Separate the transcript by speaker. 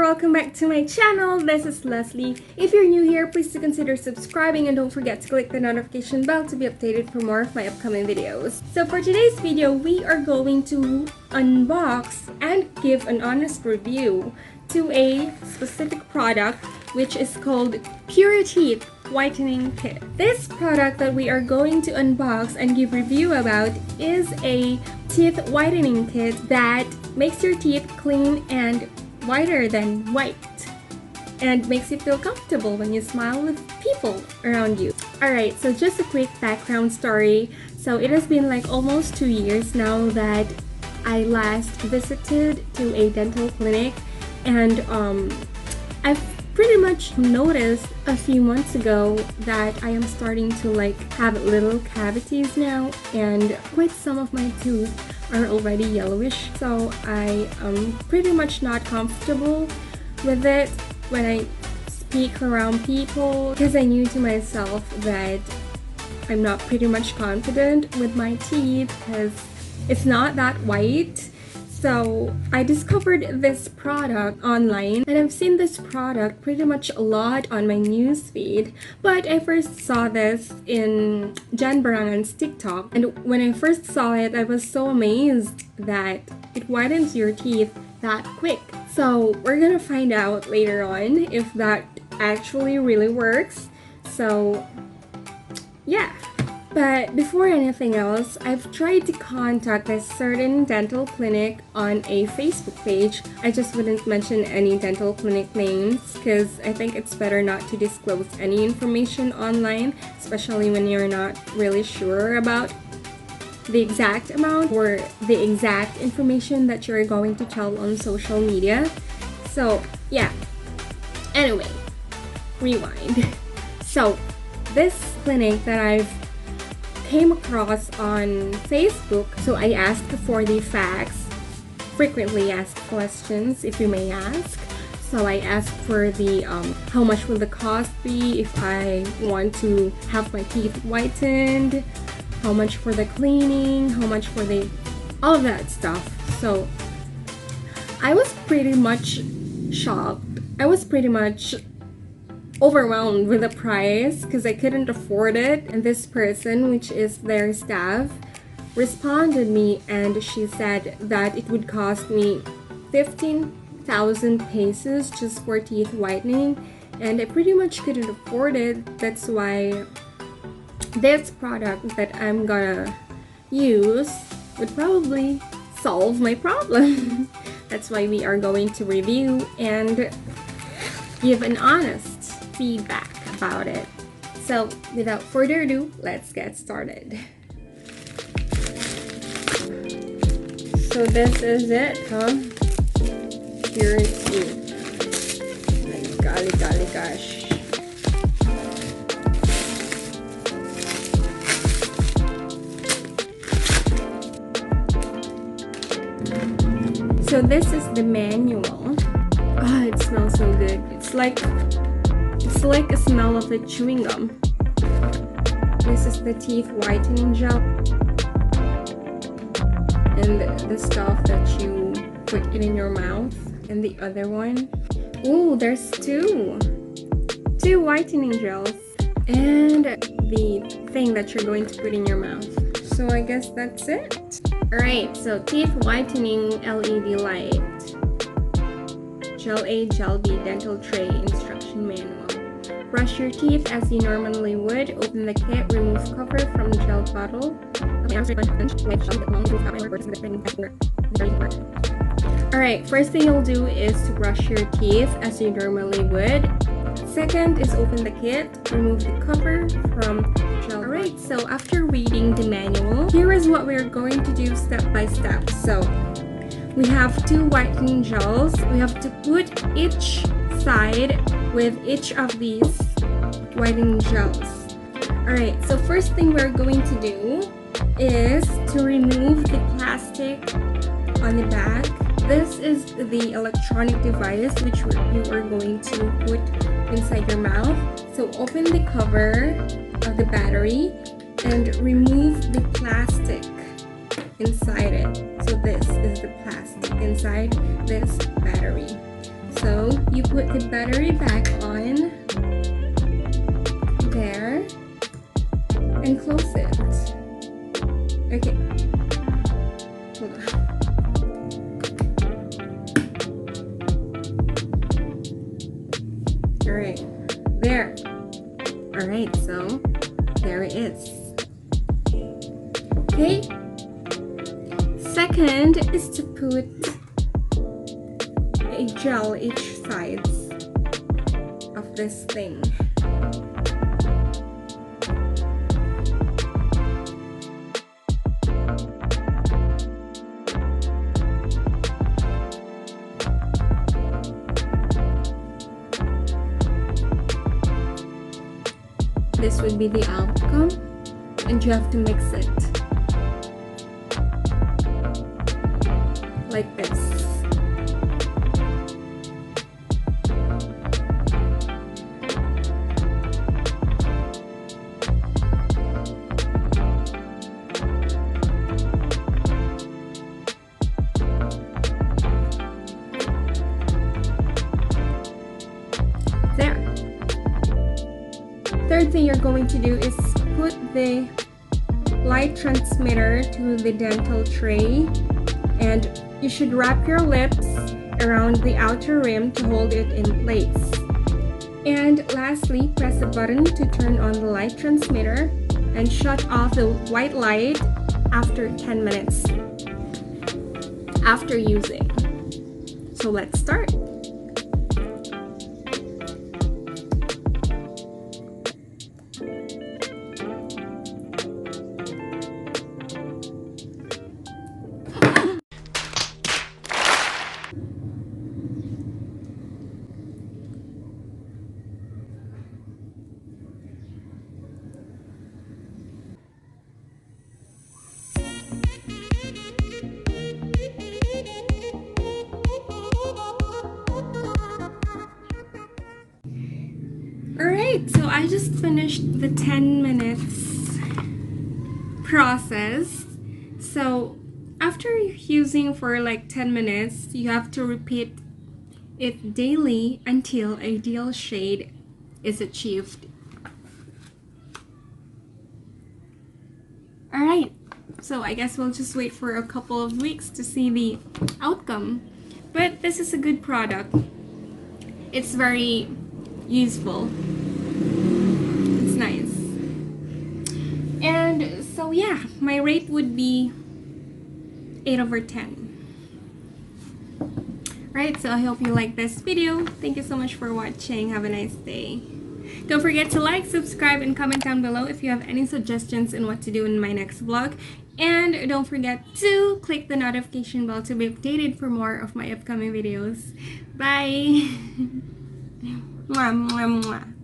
Speaker 1: welcome back to my channel. This is Leslie. If you're new here, please do consider subscribing and don't forget to click the notification bell to be updated for more of my upcoming videos. So for today's video, we are going to unbox and give an honest review to a specific product which is called Puriteeth Whitening Kit. This product that we are going to unbox and give review about is a teeth whitening kit that makes your teeth clean and whiter than white and makes you feel comfortable when you smile with people around you. Alright, so just a quick background story. So it has been like almost 2 years now that I last visited to a dental clinic, and I've pretty much noticed a few months ago that I am starting to like have little cavities now, and quite some of my teeth are already yellowish, so I am pretty much not comfortable with it when I speak around people, because I knew to myself that I'm not pretty much confident with my teeth because it's not that white. So I discovered this product online, and I've seen this product pretty much a lot on my newsfeed, but I first saw this in Jan Barangan's TikTok, and when I first saw it, I was so amazed that it whitens your teeth that quick. So we're gonna find out later on if that actually really works. So yeah. But before anything else, I've tried to contact a certain dental clinic on a Facebook page. I just wouldn't mention any dental clinic names because I think it's better not to disclose any information online, especially when you're not really sure about the exact amount or the exact information that you're going to tell on social media. So yeah, anyway, rewind. So this clinic that I've came across on Facebook, so I asked for the facts, frequently asked questions if you may ask. So I asked for the how much will the cost be if I want to have my teeth whitened, how much for the cleaning, how much for the all of that stuff. So I was pretty much shocked. I was pretty much overwhelmed with the price because I couldn't afford it, and this person, which is their staff, responded me and she said that it would cost me 15,000 pesos just for teeth whitening, and I pretty much couldn't afford it. That's why this product that I'm gonna use would probably solve my problem. That's why we are going to review and give an honest feedback about it. So without further ado, let's get started. So this is it, huh? Puriteeth. Golly gosh. So this is the manual. Oh, it smells so good. It's like a smell of a chewing gum. This is the teeth whitening gel, and the stuff that you put it in your mouth, and the other one. Ooh, there's two whitening gels, and the thing that you're going to put in your mouth. So I guess that's it. Alright, so teeth whitening LED light, Gel A, Gel B, dental tray, instruction manual. Brush your teeth as you normally would. Open the kit, remove cover from the gel bottle. Alright, first thing you'll do is to brush your teeth as you normally would. Second is open the kit, remove the cover from the gel. Alright, so after reading the manual, here is what we're going to do step by step. So we have two whitening gels. We have to put each side with each of these whitening gels. Alright, so first thing we're going to do is to remove the plastic on the back. This is the electronic device which you are going to put inside your mouth. So open the cover of the battery and remove the plastic inside it. So this is the plastic inside this battery. So you put the battery back on there and close it. Okay. Hold on. Alright. There. Alright, so there it is. Okay. Second is to put a gel each sides of this thing. This would be the outcome, and you have to mix it like this. There. Third thing you're going to do is put the light transmitter to the dental tray, and you should wrap your lips around the outer rim to hold it in place. And lastly, press the button to turn on the light transmitter and shut off the white light after 10 minutes after using. So let's start. Alright, so I just finished the 10 minutes process. So after using for like 10 minutes, you have to repeat it daily until ideal shade is achieved. Alright, so I guess we'll just wait for a couple of weeks to see the outcome. But this is a good product. It's very useful. It's nice. And so yeah, my rate would be 8 over 10. Right, so I hope you like this video. Thank you so much for watching. Have a nice day. Don't forget to like, subscribe, and comment down below if you have any suggestions on what to do in my next vlog. And don't forget to click the notification bell to be updated for more of my upcoming videos. Bye! Mwah, mwah, mwah.